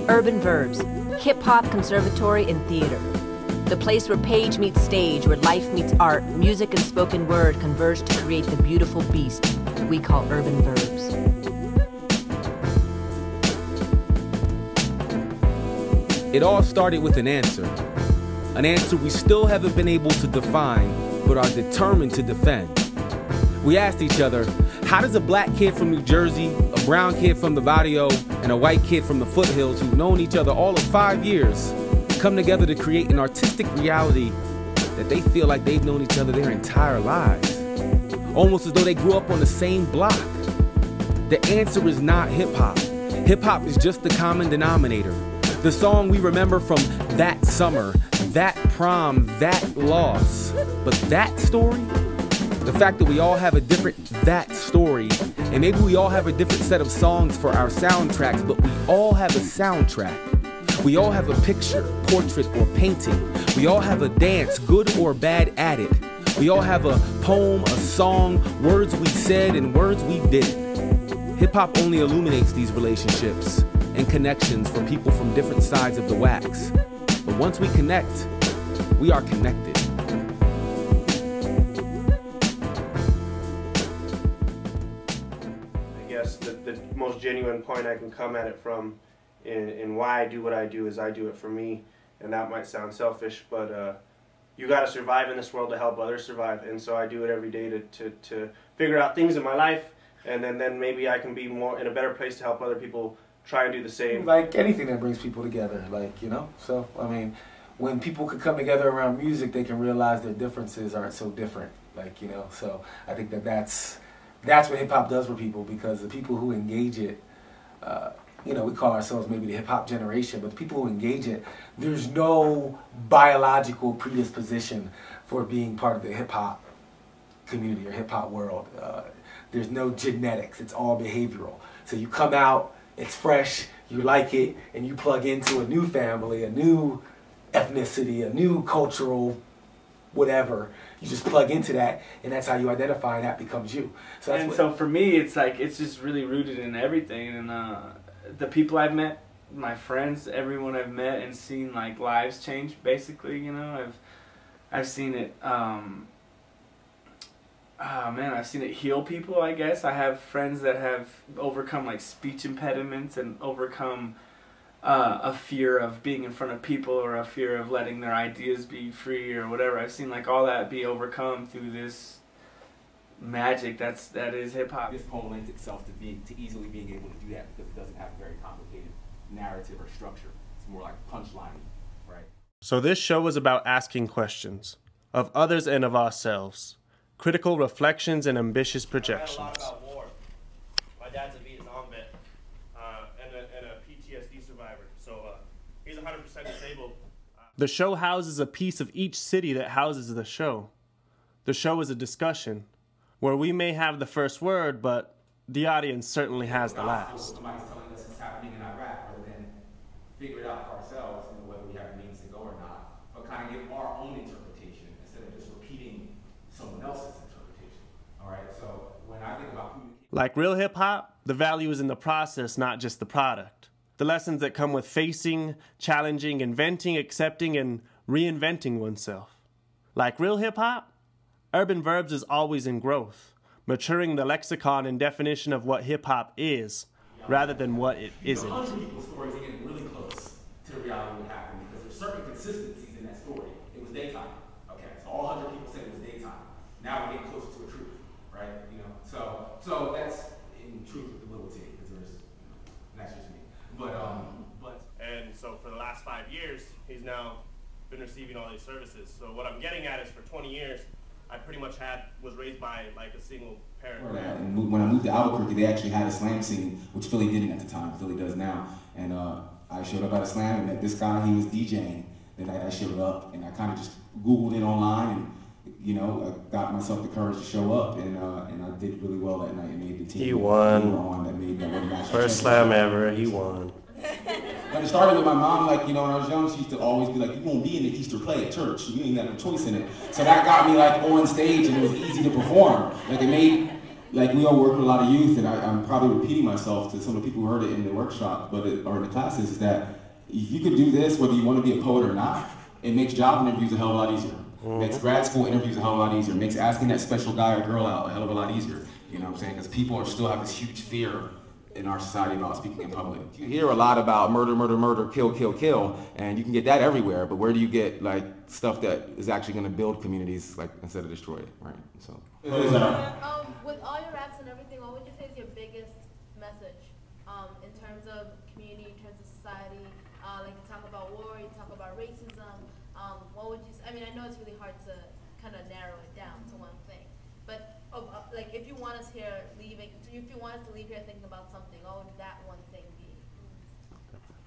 Urban Verbs, hip-hop conservatory and theater. The place where page meets stage, where life meets art, music and spoken word converge to create the beautiful beast we call Urban Verbs. It all started with an answer we still haven't been able to define, but are determined to defend. We asked each other, how does a black kid from New Jersey, a brown kid from the barrio, and a white kid from the foothills who've known each other all of 5 years come together to create an artistic reality that they feel like they've known each other their entire lives? Almost as though they grew up on the same block. The answer is not hip-hop. Hip-hop is just the common denominator. The song we remember from that summer, that prom, that loss. But that story? The fact that we all have a different that story, and maybe we all have a different set of songs for our soundtracks, but we all have a soundtrack. We all have a picture, portrait, or painting. We all have a dance, good or bad at it. We all have a poem, a song, words we said, and words we didn't. Hip-hop only illuminates these relationships and connections for people from different sides of the wax. But once we connect, we are connected. I guess the most genuine point I can come at it from in why I do what I do is I do it for me, and that might sound selfish, but you got to survive in this world to help others survive, and so I do it every day to figure out things in my life, and then maybe I can be more in a better place to help other people try and do the same. Like anything that brings people together, like, you know, so I mean, when people could come together around music, they can realize their differences aren't so different, like, you know, so I think that's what hip-hop does for people, because the people who engage it, you know, we call ourselves maybe the hip-hop generation, but the people who engage it, there's no biological predisposition for being part of the hip-hop community or hip-hop world. There's no genetics, it's all behavioral. So you come out, it's fresh, you like it, and you plug into a new family, a new ethnicity, a new cultural whatever. You just plug into that, and that's how you identify, and that becomes you. So that's so for me, it's like, it's just really rooted in everything. And the people I've met, my friends, everyone I've met and seen, like, lives change, basically, you know. I've seen it, I've seen it heal people, I guess. I have friends that have overcome, like, speech impediments and overcome a fear of being in front of people, or a fear of letting their ideas be free, or whatever. I've seen, like, all that be overcome through this magic that is hip-hop. This poem lends itself to easily being able to do that, because it doesn't have a very complicated narrative or structure. It's more like punchline, right? So this show is about asking questions of others and of ourselves. Critical reflections and ambitious projections. I read a lot about war. My dad's a Vietnam vet and a PTSD survivor, so he's 100% disabled. The show houses a piece of each city that houses the show. The show is a discussion, where we may have the first word, but the audience certainly has the last. Somebody's telling us it's happening in Iraq, rather than figure it out for ourselves, you know, whether we have the means to go or not, but kind of give our own interpretation instead of just repeating someone else's interpretation. All right, so when I think about communication, like real hip-hop, the value is in the process, not just the product. The lessons that come with facing, challenging, inventing, accepting, and reinventing oneself. Like real hip-hop, Urban Verbs is always in growth, maturing the lexicon and definition of what hip-hop is, rather than what it isn't. 100 people's stories are getting really close to the reality of what happened, because there's certain consistencies in that story. It was daytime. Okay, so all 100 people said it was daytime. Now we're getting closer to a truth, right? You know, so that's in truth with the little t, because there's, you know, that's just me. But And so for the last 5 years, he's now been receiving all these services. So what I'm getting at is, for 20 years, I pretty much was raised by, like, a single parent. And when I moved to Albuquerque, they actually had a slam scene, which Philly didn't at the time. Philly does now. And I showed up at a slam and met this guy. He was DJing the night I showed up, and I kind of just Googled it online, and you know, I got myself the courage to show up, and I did really well that night and made the team. He won. First slam ever, he won. And it started with my mom, like, you know, when I was young, she used to always be like, you won't be in the Easter play at church. You ain't got no choice in it. So that got me, like, on stage, and it was easy to perform. Like, it made, like, we all work with a lot of youth, and I'm probably repeating myself to some of the people who heard it in the workshop, or in the classes, is that if you can do this, whether you want to be a poet or not, it makes job interviews a hell of a lot easier. Makes grad school interviews a hell of a lot easier. Makes asking that special guy or girl out a hell of a lot easier. You know what I'm saying? Because people still have this huge fear in our society about speaking in public. You hear a lot about murder, murder, murder, kill, kill, kill, and you can get that everywhere, but where do you get like stuff that is actually going to build communities like instead of destroy it, right? So. With all your raps and everything, what would you say is your biggest message in terms of community, in terms of society? Like you talk about war, you talk about racism. What would you say? I mean, I know it's really hard to kind of narrow it down to one thing, but like if you want us here leaving, if you want us to leave here thinking about something, what would that one thing be?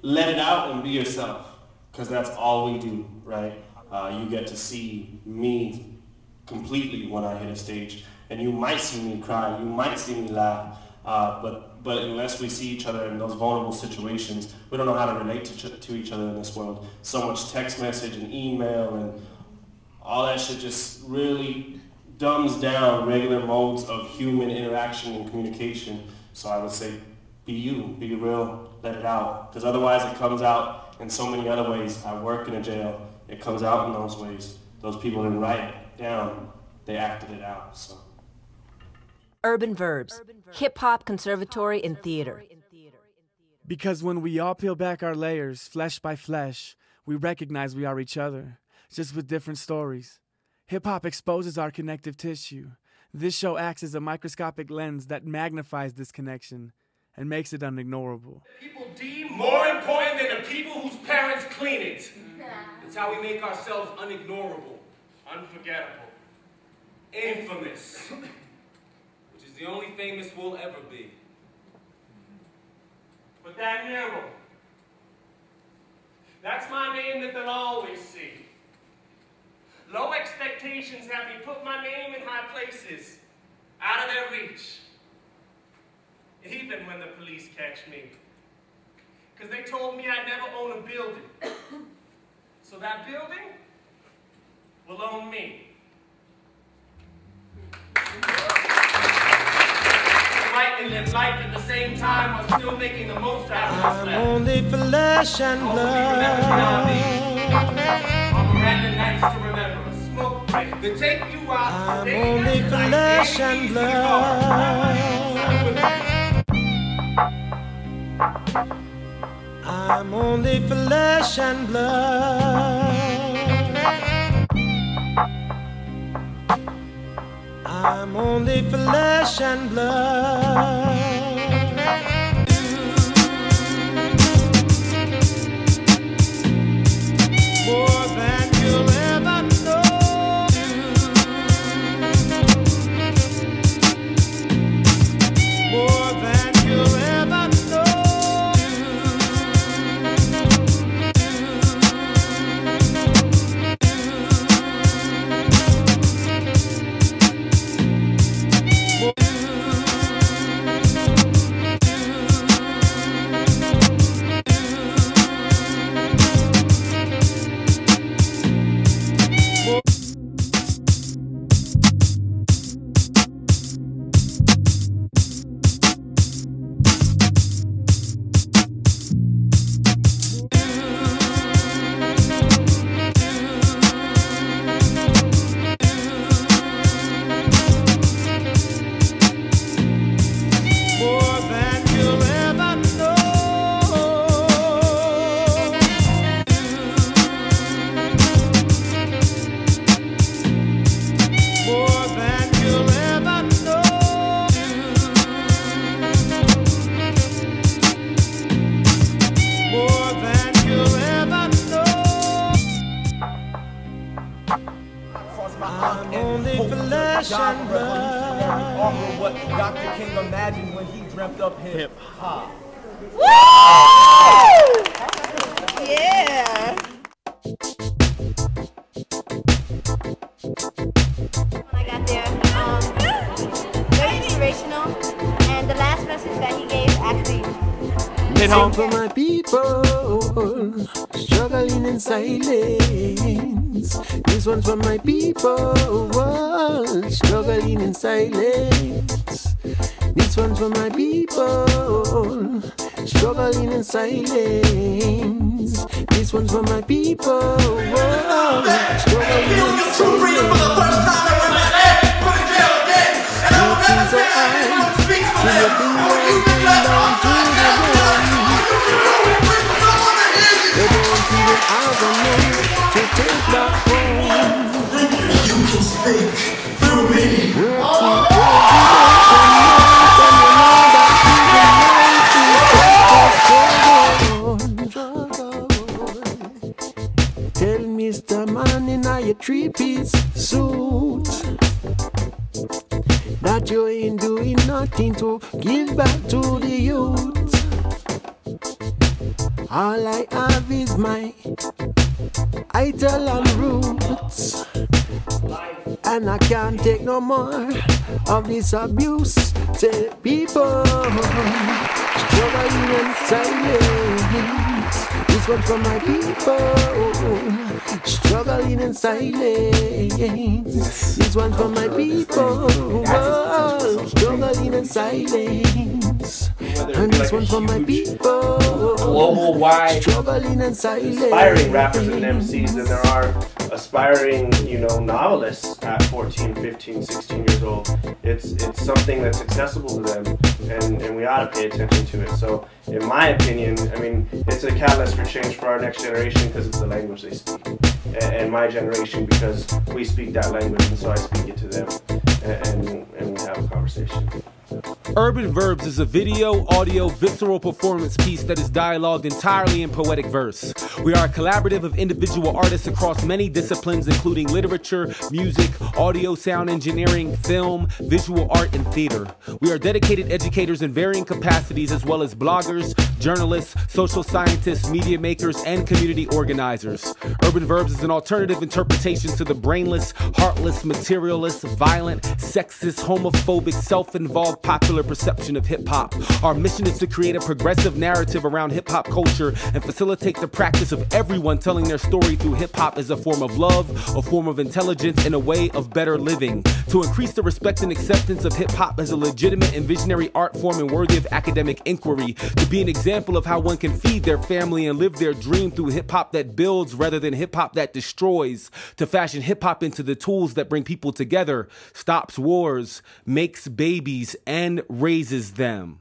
Let it out and be yourself, because that's all we do, right? You get to see me completely when I hit a stage, and you might see me cry, you might see me laugh, but unless we see each other in those vulnerable situations, we don't know how to relate to each other in this world. So much text message and email and all that shit just really dumbs down regular modes of human interaction and communication. So I would say, be you, be real, let it out. Because otherwise it comes out in so many other ways. I work in a jail, it comes out in those ways. Those people didn't write it down, they acted it out, so. Urban Verbs, hip-hop conservatory and theater. Because when we all peel back our layers, flesh by flesh, we recognize we are each other, just with different stories. Hip-hop exposes our connective tissue. This show acts as a microscopic lens that magnifies this connection and makes it unignorable. People deem more important than the people whose parents clean it. That's how we make ourselves unignorable, unforgettable, infamous, which is the only famous we'll ever be. But that mural, that's my name that they'll always see. Low expectations have me put my name in high places, out of their reach, even when the police catch me. Because they told me I'd never own a building. So that building will own me. Rightly live life at the same time while still making the most out of what's left. I'm only flesh and blood. On random nights to remember a smoke break to take you out. I'm only flesh and blood. I'm only flesh and blood. I'm only flesh and blood. More than you'll ever know. More than you'll ever know. I'm only flesh and blood. Offer what Dr. King imagined when he dreamt up hip hop. Woo! Yeah. When I got there, very inspirational, and the last message that he gave actually hit home. For my people struggling in silence. This one's for my people struggling in silence. This one's for my people struggling in silence. silence. This one's for my people. Whoa. Struggling in silence. Working so hard till your fingers bend down to the ground. They don't even have enough to take back home. You can speak through me. Tell Mr. Man in your three-piece suit that you ain't doing nothing to give back to the youth. All I have is my Italian roots, and I can't take no more of this abuse. Say people struggling in silence. This one for my people struggling in silence. This one for my people struggling in silence. And this one for my people global wide struggling in silence. Aspiring rappers and MCs, and there are aspiring, novelists at 14, 15, 16 years old. It's something that's accessible to them, and we ought to pay attention to it. So, in my opinion, it's a catalyst for change for our next generation because it's the language they speak, and my generation because we speak that language, and so I speak it to them, and we have a conversation. Urban Verbs is a video, audio, visceral performance piece that is dialogued entirely in poetic verse. We are a collaborative of individual artists across many disciplines, including literature, music, audio, sound engineering, film, visual art, and theater. We are dedicated educators in varying capacities, as well as bloggers, journalists, social scientists, media makers, and community organizers. Urban Verbs is an alternative interpretation to the brainless, heartless, materialist, violent, sexist, homophobic, self-involved popular perception of hip-hop. Our mission is to create a progressive narrative around hip-hop culture and facilitate the practice of everyone telling their story through hip-hop as a form of love, a form of intelligence, and a way of better living. To increase the respect and acceptance of hip-hop as a legitimate and visionary art form and worthy of academic inquiry. To be an example of how one can feed their family and live their dream through hip-hop that builds rather than hip-hop that destroys. To fashion hip-hop into the tools that bring people together, stops wars, makes babies, and raises them.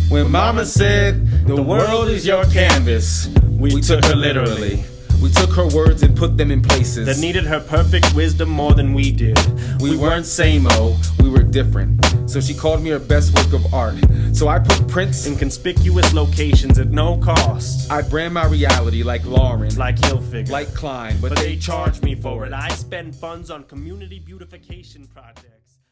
When mama said, the world is your canvas, we took her literally. We took her words and put them in places that needed her perfect wisdom more than we did. We weren't same-o, we were different. So she called me her best work of art. So I put prints in conspicuous locations at no cost. I brand my reality like Lauren, like Hilfiger, like Klein, but they charge me for it. I spend funds on community beautification projects.